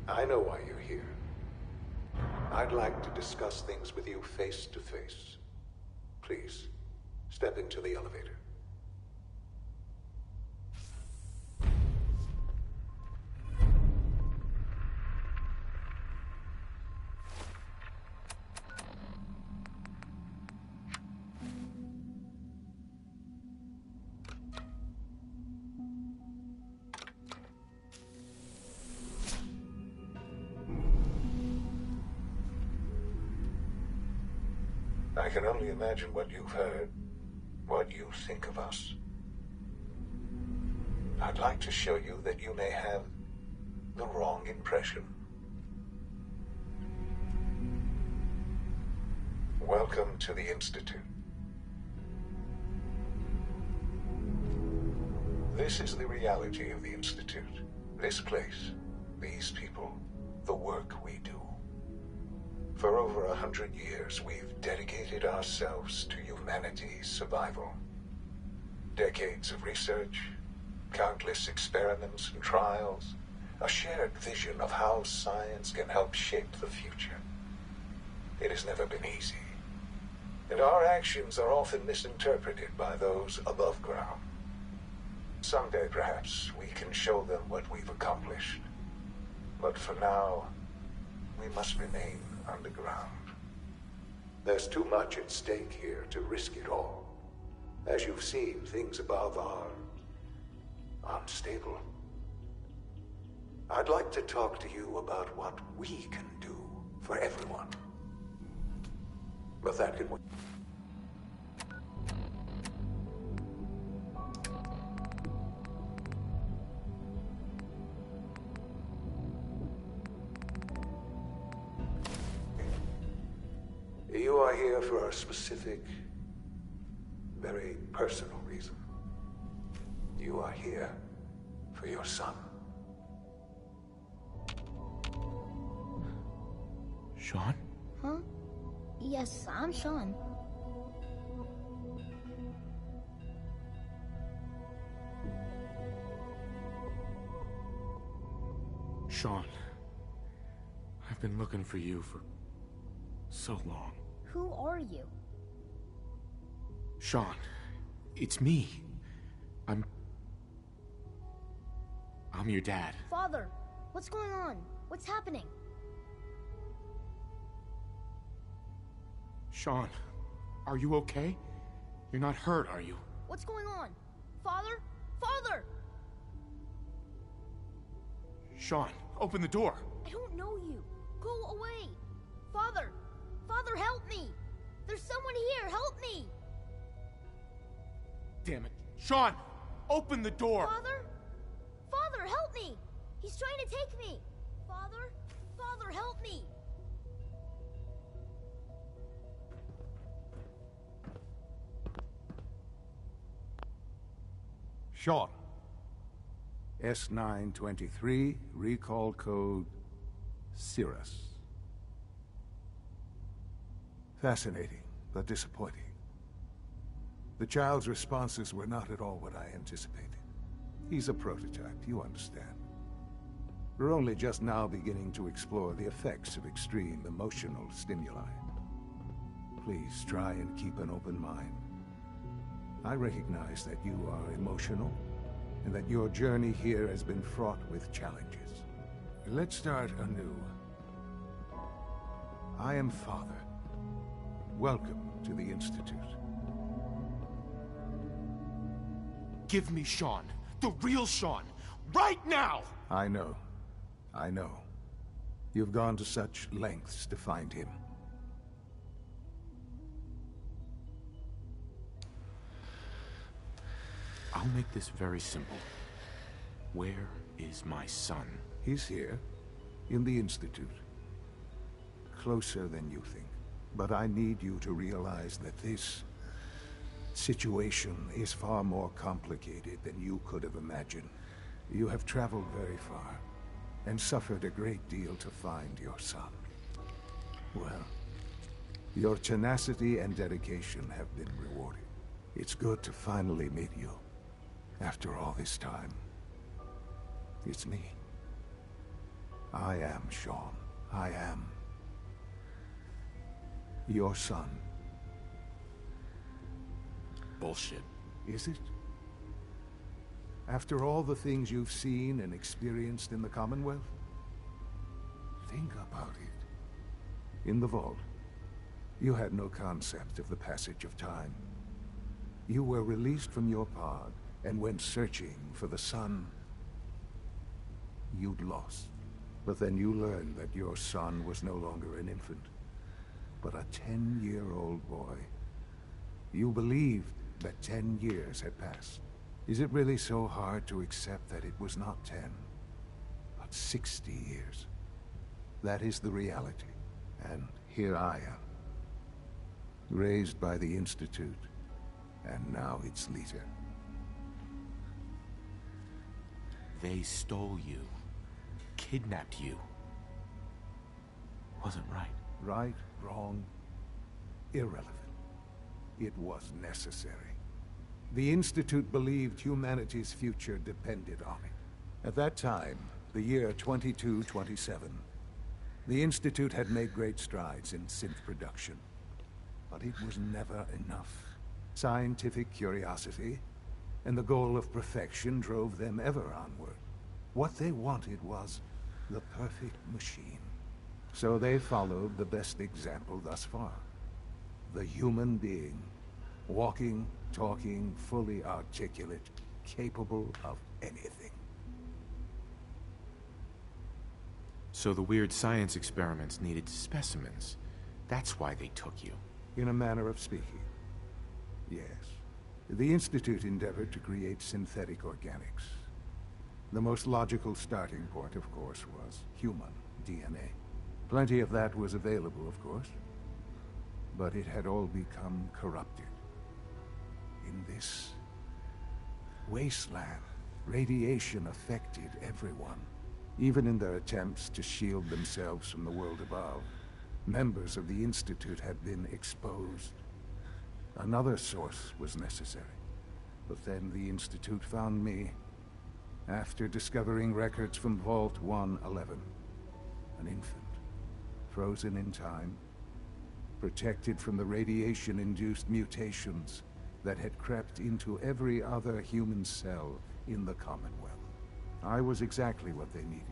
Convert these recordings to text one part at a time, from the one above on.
I know why you're here. I'd like to discuss things with you face to face. Please, step into the elevator. I can only imagine what you've heard, what you think of us. I'd like to show you that you may have the wrong impression. Welcome to the Institute. This is the reality of the Institute. This place, these people, the work we do. For over 100 years, we've dedicated ourselves to humanity's survival. Decades of research, countless experiments and trials, a shared vision of how science can help shape the future. It has never been easy, and our actions are often misinterpreted by those above ground. Someday, perhaps, we can show them what we've accomplished. But for now, we must remain underground. There's too much at stake here to risk it all. As you've seen, things above are unstable. I'd like to talk to you about what we can do for everyone. But that can wait. You are here for a specific, very personal reason. You are here for your son. Sean? Huh? Yes, I'm Sean. Sean, I've been looking for you for so long. Who are you? Sean, it's me. I'm your dad. Father, what's going on? What's happening? Sean, are you okay? You're not hurt, are you? What's going on? Father? Father! Sean, open the door. I don't know you. Go away. Father! Father, help me! There's someone here, help me! Damn it. Sean, open the door! Father? Father, help me! He's trying to take me! Father? Father, help me! Sean. S923, recall code Cirrus. Fascinating, but disappointing. The child's responses were not at all what I anticipated. He's a prototype, you understand. We're only just now beginning to explore the effects of extreme emotional stimuli. Please try and keep an open mind. I recognize that you are emotional, and that your journey here has been fraught with challenges. Let's start anew. I am Father. Welcome to the Institute. Give me Sean. The real Sean. Right now! I know. I know. You've gone to such lengths to find him. I'll make this very simple. Where is my son? He's here, in the Institute. Closer than you think. But I need you to realize that this situation is far more complicated than you could have imagined. You have traveled very far, and suffered a great deal to find your son. Well, your tenacity and dedication have been rewarded. It's good to finally meet you. After all this time, it's me. I am, Sean. I am. Your son. Bullshit. Is it? After all the things you've seen and experienced in the Commonwealth? Think about it. In the vault, you had no concept of the passage of time. You were released from your pod and went searching for the son you'd lost. But then you learned that your son was no longer an infant, but a 10-year-old boy. You believed that 10 years had passed. Is it really so hard to accept that it was not 10, but 60 years? That is the reality. And here I am, raised by the Institute, and now its leader. They stole you, kidnapped you. Wasn't right. Right, wrong, irrelevant. It was necessary. The Institute believed humanity's future depended on it. At that time, the year 2227, the Institute had made great strides in synth production. But it was never enough. Scientific curiosity and the goal of perfection drove them ever onward. What they wanted was the perfect machine. So they followed the best example thus far. The human being. Walking, talking, fully articulate, capable of anything. So the weird science experiments needed specimens. That's why they took you. In a manner of speaking. Yes. The Institute endeavored to create synthetic organics. The most logical starting point, of course, was human DNA. Plenty of that was available, of course. But it had all become corrupted. In this wasteland, radiation affected everyone. Even in their attempts to shield themselves from the world above, members of the Institute had been exposed. Another source was necessary. But then the Institute found me after discovering records from Vault 111. An infant, frozen in time, protected from the radiation-induced mutations that had crept into every other human cell in the Commonwealth. I was exactly what they needed.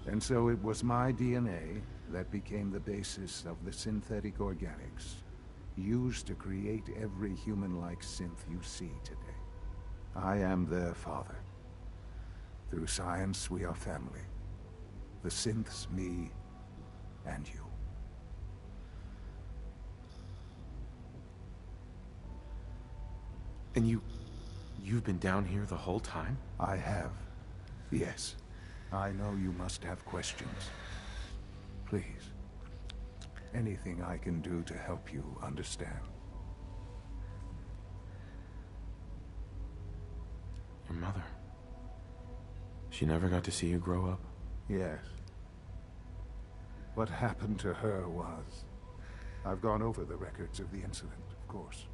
And so it was my DNA that became the basis of the synthetic organics used to create every human-like synth you see today. I am their father. Through science, we are family. The synths, me, and you. And you've been down here the whole time? I have. Yes. I know you must have questions. Please. Anything I can do to help you understand. Your mother. She never got to see you grow up? Yes. What happened to her was... I've gone over the records of the incident, of course.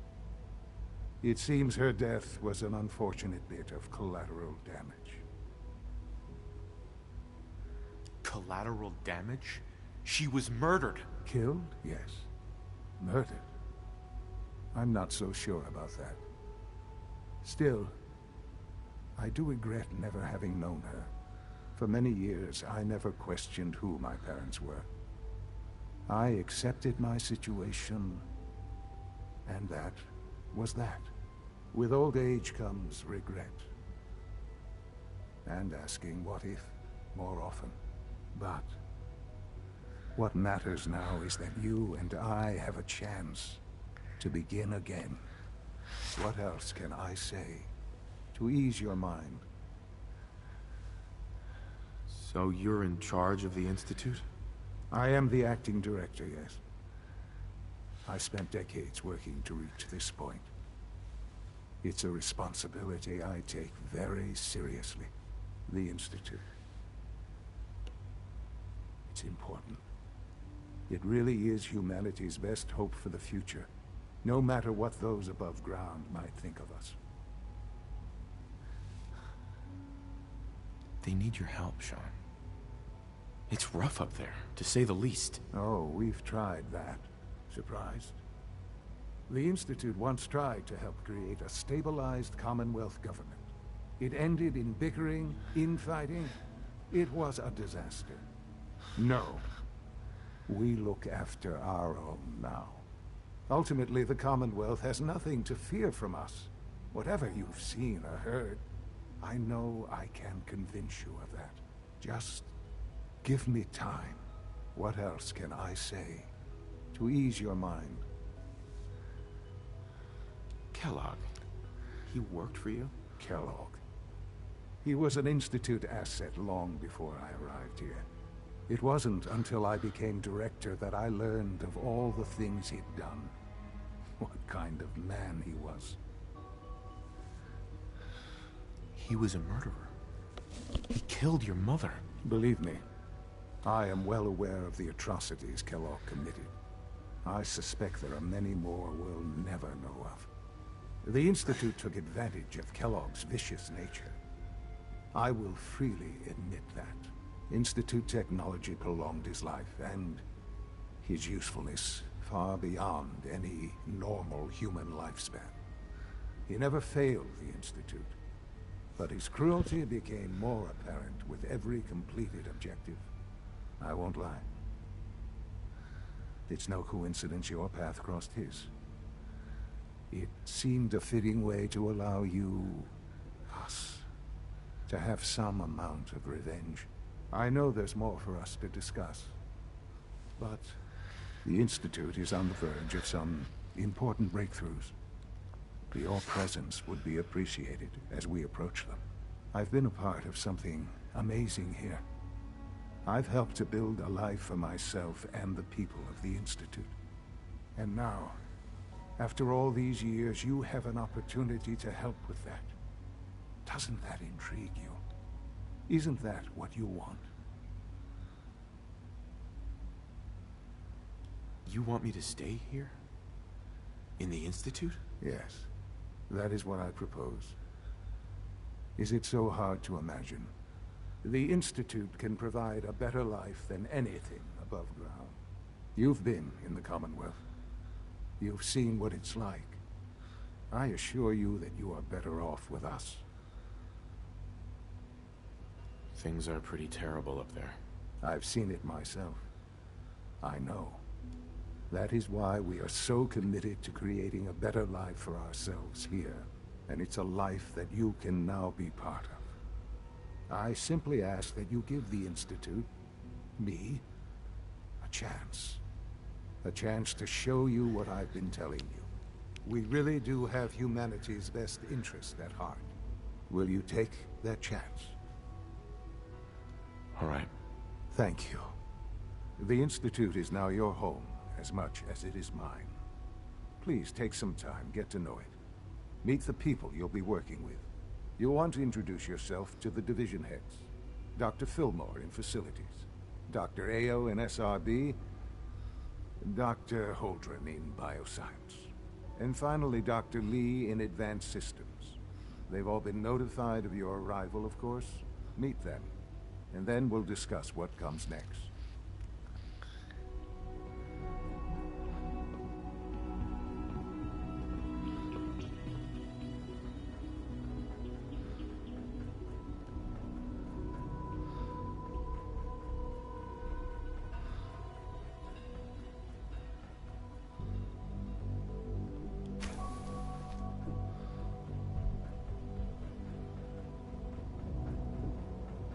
It seems her death was an unfortunate bit of collateral damage. Collateral damage? She was murdered. Killed? Yes. Murdered? I'm not so sure about that. Still, I do regret never having known her. For many years, I never questioned who my parents were. I accepted my situation, and that was that. With old age comes regret. And asking what if more often. But what matters now is that you and I have a chance to begin again. What else can I say to ease your mind? So you're in charge of the Institute? I am the acting director, yes. I spent decades working to reach this point. It's a responsibility I take very seriously. The Institute. It's important. It really is humanity's best hope for the future, no matter what those above ground might think of us. They need your help, Sean. It's rough up there, to say the least. Oh, we've tried that. Surprised? The Institute once tried to help create a stabilized Commonwealth government. It ended in bickering, infighting. It was a disaster. No. We look after our own now. Ultimately, the Commonwealth has nothing to fear from us. Whatever you've seen or heard, I know I can convince you of that. Just give me time. What else can I say to ease your mind? Kellogg. He worked for you? Kellogg. He was an Institute asset long before I arrived here. It wasn't until I became director that I learned of all the things he'd done. What kind of man he was. He was a murderer. He killed your mother. Believe me, I am well aware of the atrocities Kellogg committed. I suspect there are many more we'll never know of. The Institute took advantage of Kellogg's vicious nature. I will freely admit that. Institute technology prolonged his life, and his usefulness far beyond any normal human lifespan. He never failed the Institute, but his cruelty became more apparent with every completed objective. I won't lie. It's no coincidence your path crossed his. It seemed a fitting way to allow you, us, to have some amount of revenge. I know there's more for us to discuss, but the Institute is on the verge of some important breakthroughs. Your presence would be appreciated as we approach them. I've been a part of something amazing here. I've helped to build a life for myself and the people of the Institute. And now, after all these years, you have an opportunity to help with that. Doesn't that intrigue you? Isn't that what you want? You want me to stay here? In the Institute? Yes, that is what I propose. Is it so hard to imagine? The Institute can provide a better life than anything above ground. You've been in the Commonwealth. You've seen what it's like. I assure you that you are better off with us. Things are pretty terrible up there. I've seen it myself. I know. That is why we are so committed to creating a better life for ourselves here. And it's a life that you can now be part of. I simply ask that you give the Institute, me, a chance. A chance to show you what I've been telling you. We really do have humanity's best interest at heart. Will you take that chance? All right. Thank you. The Institute is now your home, as much as it is mine. Please take some time, get to know it. Meet the people you'll be working with. You'll want to introduce yourself to the division heads. Dr. Fillmore in Facilities, Dr. Ayo in SRB, Dr. Holdren in Bioscience, and finally Dr. Lee in Advanced Systems. They've all been notified of your arrival, of course. Meet them, and then we'll discuss what comes next.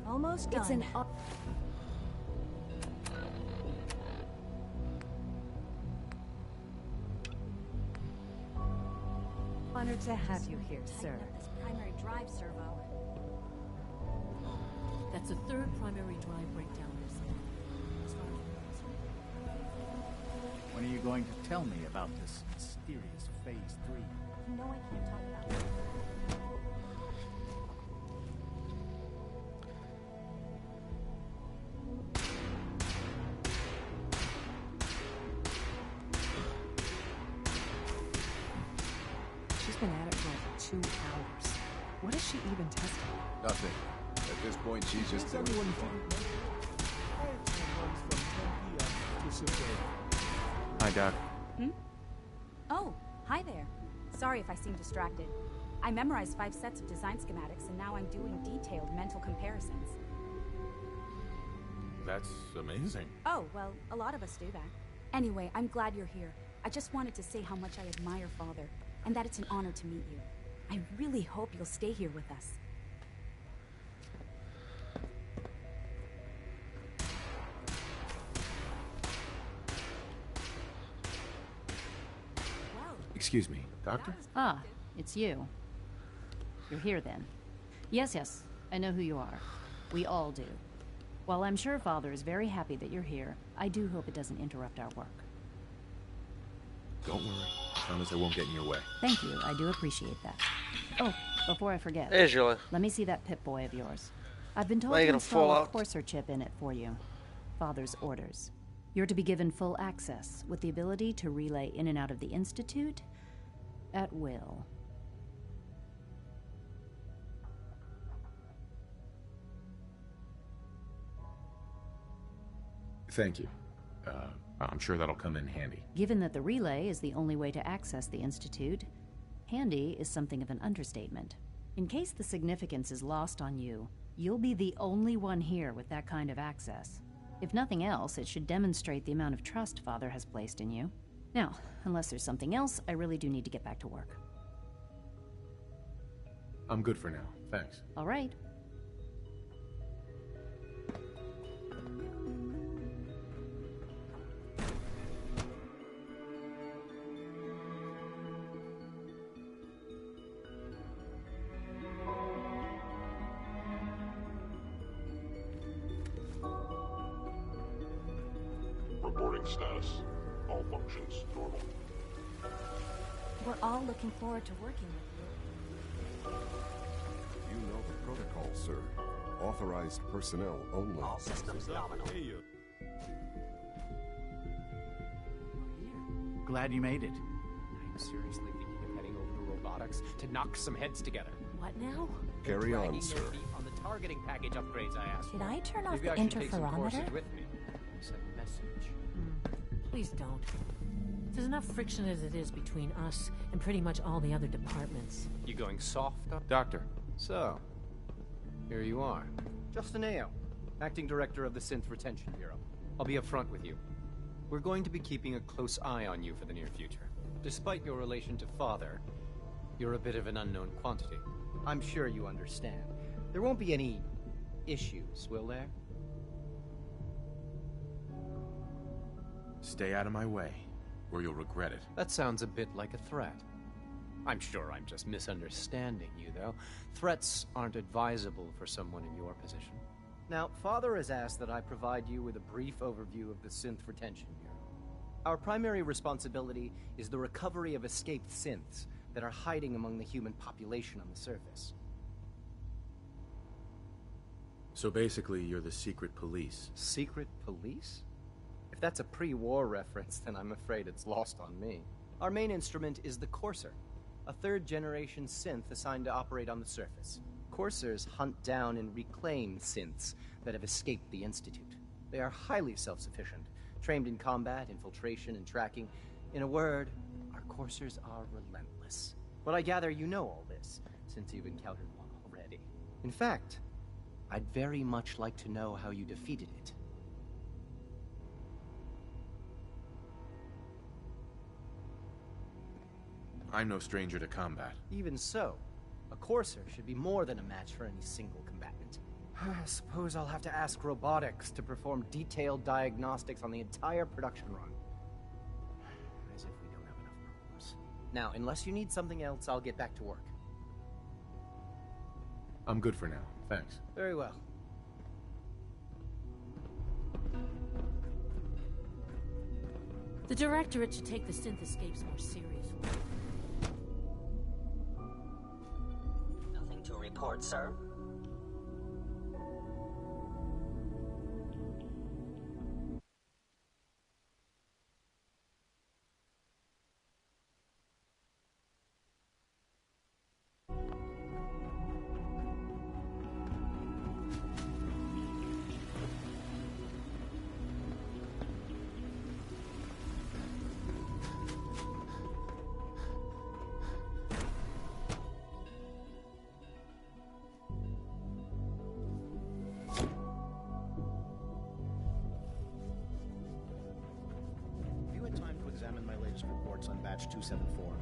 Almost done. It's an honor to have you here, sir. This primary drive servo. That's a third primary drive breakdown this month. As far as we're concerned. When are you going to tell me about this mysterious Phase 3? You know I can't talk about it. She's been at it for over 2 hours. What is she even testing? Nothing. At this point, she's just doing it for fun. Hi, Doc. Oh, hi there. Sorry if I seem distracted. I memorized 5 sets of design schematics, and now I'm doing detailed mental comparisons. That's amazing. Oh, well, a lot of us do that. Anyway, I'm glad you're here. I just wanted to say how much I admire Father, and that it's an honor to meet you. I really hope you'll stay here with us. Excuse me, Doctor? Ah, it's you. You're here then. Yes, I know who you are. We all do. While I'm sure Father is very happy that you're here, I do hope it doesn't interrupt our work. Don't worry. I promise I won't get in your way. Thank you, I do appreciate that. Oh, before I forget, let me see that Pip-Boy of yours. I've been told to install a Courser chip in it for you. Father's orders. You're to be given full access, with the ability to relay in and out of the Institute at will. Thank you. I'm sure that'll come in handy. Given that the relay is the only way to access the Institute, handy is something of an understatement. In case the significance is lost on you, you'll be the only one here with that kind of access. If nothing else, it should demonstrate the amount of trust Father has placed in you. Now, unless there's something else, I really do need to get back to work. I'm good for now. Thanks. All right. Reporting status. All functions normal. We're all looking forward to working with you. You know the protocol, sir. Authorized personnel only. All systems nominal. Glad you made it. I'm seriously thinking of heading over to robotics to knock some heads together. What now? Carry on, sir. On the targeting package upgrades I asked for. Did I turn off Maybe the I should take some interferometer? courses with me. Send a message. Please don't. There's enough friction as it is between us and pretty much all the other departments. You going soft, Doctor. So, here you are. Justin Ao, Acting Director of the Synth Retention Bureau. I'll be upfront with you. We're going to be keeping a close eye on you for the near future. Despite your relation to Father, you're a bit of an unknown quantity. I'm sure you understand. There won't be any issues, will there? Stay out of my way, or you'll regret it. That sounds a bit like a threat. I'm sure I'm just misunderstanding you, though. Threats aren't advisable for someone in your position. Now, Father has asked that I provide you with a brief overview of the Synth Retention Bureau. Our primary responsibility is the recovery of escaped synths that are hiding among the human population on the surface. So basically, you're the secret police. Secret police? If that's a pre-war reference, then I'm afraid it's lost on me. Our main instrument is the Courser, a third-generation synth assigned to operate on the surface. Coursers hunt down and reclaim synths that have escaped the Institute. They are highly self-sufficient, trained in combat, infiltration, and tracking. In a word, our Coursers are relentless. But I gather you know all this, since you've encountered one already. In fact, I'd very much like to know how you defeated it. I'm no stranger to combat. Even so, a Courser should be more than a match for any single combatant. I suppose I'll have to ask robotics to perform detailed diagnostics on the entire production run. As if we don't have enough problems. Now, unless you need something else, I'll get back to work. I'm good for now. Thanks. Very well. The Directorate should take the synth escapes more seriously. Nothing to report, sir. Patch 274?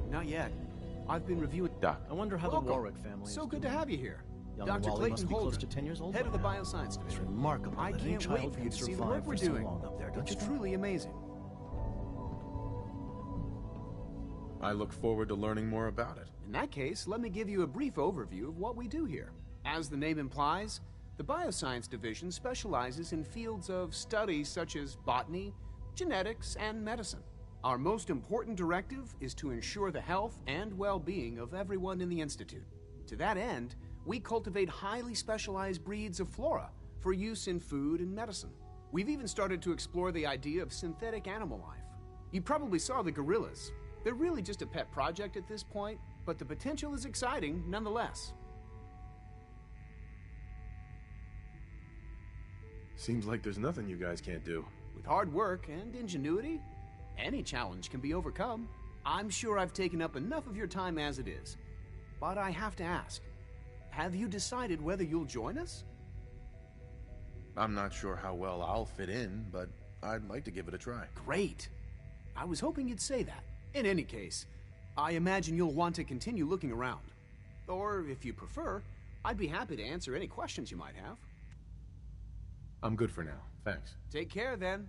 Not yet. I've been reviewing... Doc. I wonder how Welcome. the Warwick family So is good doing. to have you here. Young Dr. Wally Clayton must be Holden, close to 10 years old head of by the now. Bioscience It's Division. remarkable I that any can't child wait for you can to see the survive work for we're so doing. long up there, don't It's you think? truly amazing. I look forward to learning more about it. In that case, let me give you a brief overview of what we do here. As the name implies, the Bioscience Division specializes in fields of study such as botany, genetics, and medicine. Our most important directive is to ensure the health and well-being of everyone in the Institute. To that end, we cultivate highly specialized breeds of flora for use in food and medicine. We've even started to explore the idea of synthetic animal life. You probably saw the gorillas. They're really just a pet project at this point, but the potential is exciting nonetheless. Seems like there's nothing you guys can't do. With hard work and ingenuity, any challenge can be overcome. I'm sure I've taken up enough of your time as it is. But I have to ask, have you decided whether you'll join us? I'm not sure how well I'll fit in, but I'd like to give it a try. Great. I was hoping you'd say that. In any case, I imagine you'll want to continue looking around. Or, if you prefer, I'd be happy to answer any questions you might have. I'm good for now, thanks. Take care, then.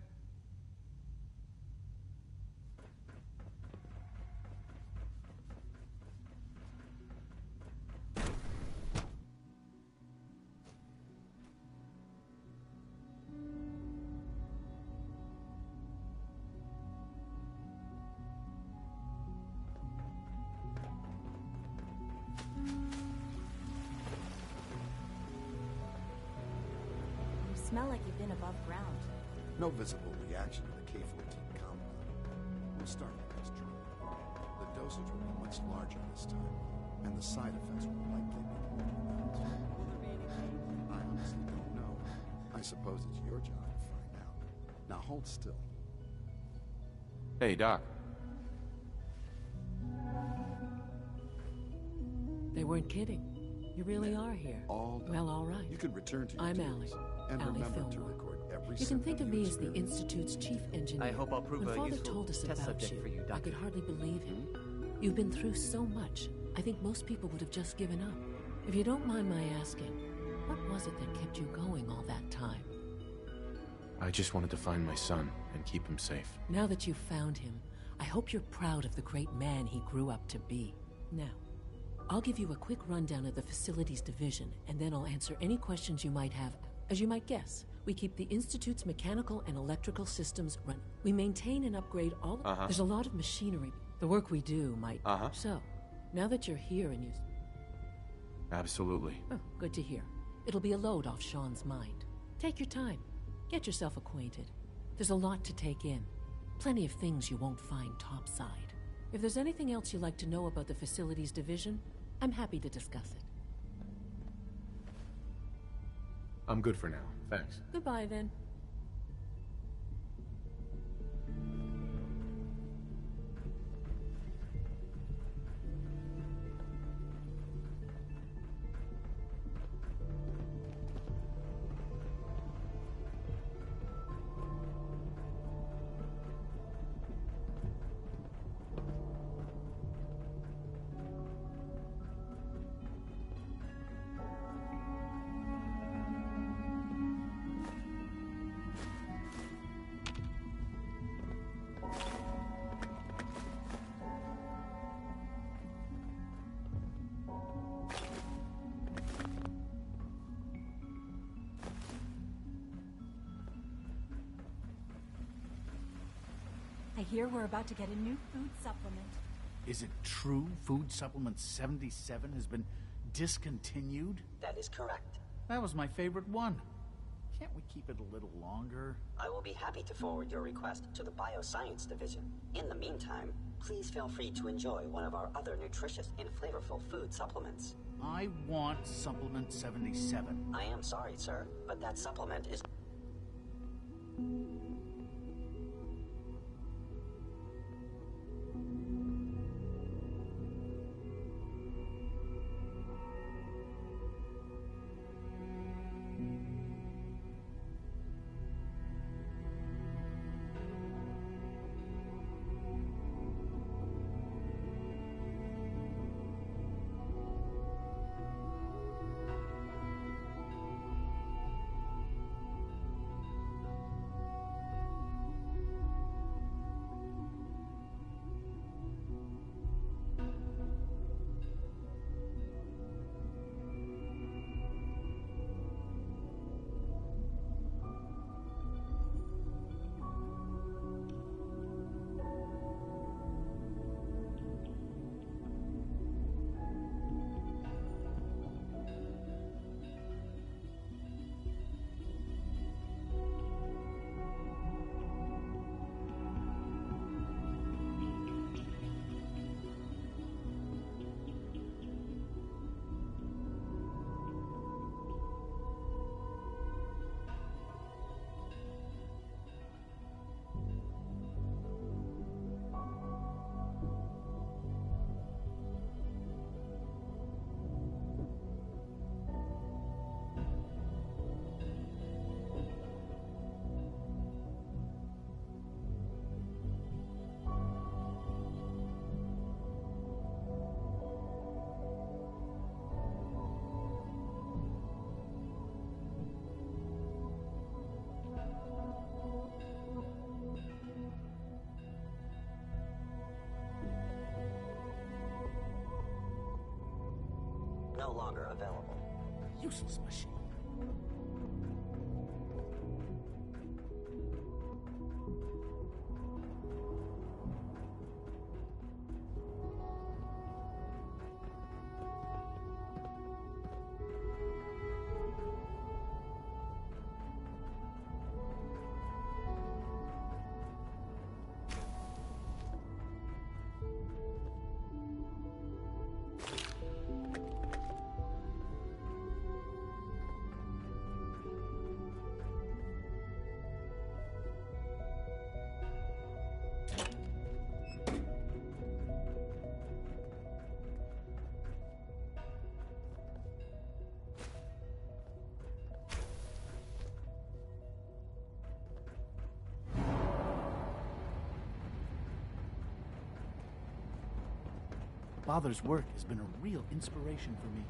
You smell like you've been above ground. No visible reaction to the K-14 compound. We'll start the next journey. The dosage will be much larger this time, and the side effects will likely be more pronounced. Will there be any pain? I honestly don't know. I suppose it's your job to find out. Now hold still. Hey, Doc. They weren't kidding. You really are here. All done. Well, all right. You can return to your I'm duties. Allie. And Allie remember to Fillmore. record every You can think of me as the experience. Institute's chief engineer. I hope I'll prove when a Father useful told us test about subject for you, I Doctor. could hardly believe him. You've been through so much. I think most people would have just given up. If you don't mind my asking, what was it that kept you going all that time? I just wanted to find my son and keep him safe. Now that you've found him, I hope you're proud of the great man he grew up to be. Now, I'll give you a quick rundown of the Facilities Division, and then I'll answer any questions you might have. As you might guess, we keep the Institute's mechanical and electrical systems running. We maintain and upgrade all... There's a lot of machinery. The work we do might... So, now that you're here and you... Absolutely. Oh, good to hear. It'll be a load off Sean's mind. Take your time. Get yourself acquainted. There's a lot to take in. Plenty of things you won't find topside. If there's anything else you'd like to know about the Facilities Division, I'm happy to discuss it. I'm good for now, thanks. Goodbye, then. I hear we're about to get a new food supplement. Is it true Food Supplement 77 has been discontinued? That is correct. That was my favorite one. Can't we keep it a little longer? I will be happy to forward your request to the Bioscience Division. In the meantime, please feel free to enjoy one of our other nutritious and flavorful food supplements. I want Supplement 77. I am sorry, sir, but that supplement is... no longer available. Useless machine. Father's work has been a real inspiration for me.